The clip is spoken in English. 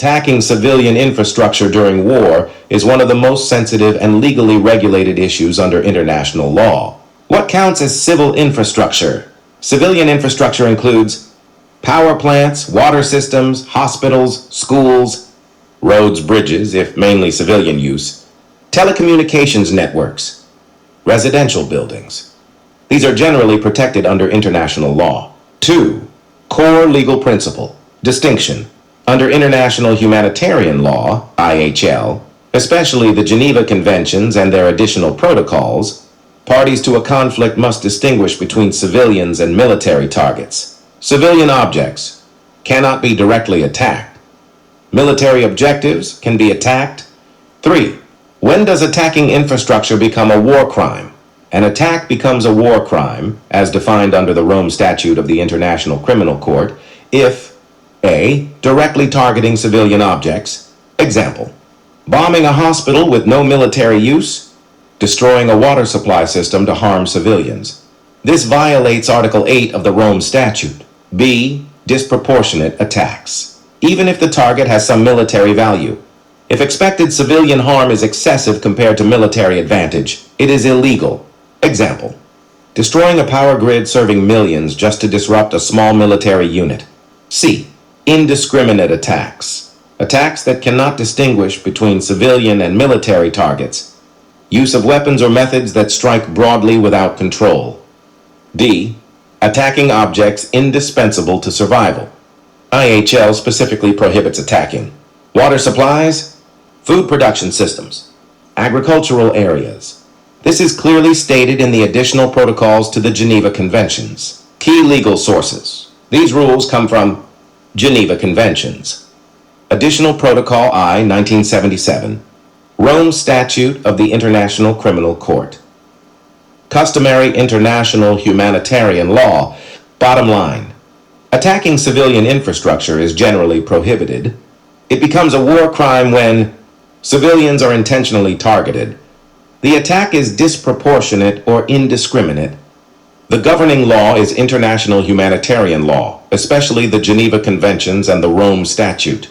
Attacking civilian infrastructure during war is one of the most sensitive and legally regulated issues under international law. What counts as civil infrastructure? Civilian infrastructure includes power plants, water systems, hospitals, schools, roads, bridges, if mainly civilian use, telecommunications networks, residential buildings. These are generally protected under international law. 2. Core legal principle. Distinction. Under international humanitarian law, IHL, especially the Geneva Conventions and their additional protocols, parties to a conflict must distinguish between civilians and military targets. Civilian objects cannot be directly attacked. Military objectives can be attacked. 3. When does attacking infrastructure become a war crime? An attack becomes a war crime, as defined under the Rome Statute of the International Criminal Court, if A. Directly targeting civilian objects. Example: bombing a hospital with no military use, destroying a water supply system to harm civilians. This violates Article 8 of the Rome Statute. B. Disproportionate attacks. Even if the target has some military value. If expected civilian harm is excessive compared to military advantage, it is illegal. Example: destroying a power grid serving millions just to disrupt a small military unit. C. Indiscriminate attacks. Attacks that cannot distinguish between civilian and military targets. Use of weapons or methods that strike broadly without control. D. Attacking objects indispensable to survival. IHL specifically prohibits attacking water supplies, food production systems, agricultural areas. This is clearly stated in the additional protocols to the Geneva Conventions. Key legal sources. These rules come from Geneva Conventions, Additional Protocol I, 1977, Rome Statute of the International Criminal Court. Customary international humanitarian law. Bottom line, attacking civilian infrastructure is generally prohibited. It becomes a war crime when civilians are intentionally targeted. The attack is disproportionate or indiscriminate. The governing law is international humanitarian law, especially the Geneva Conventions and the Rome Statute.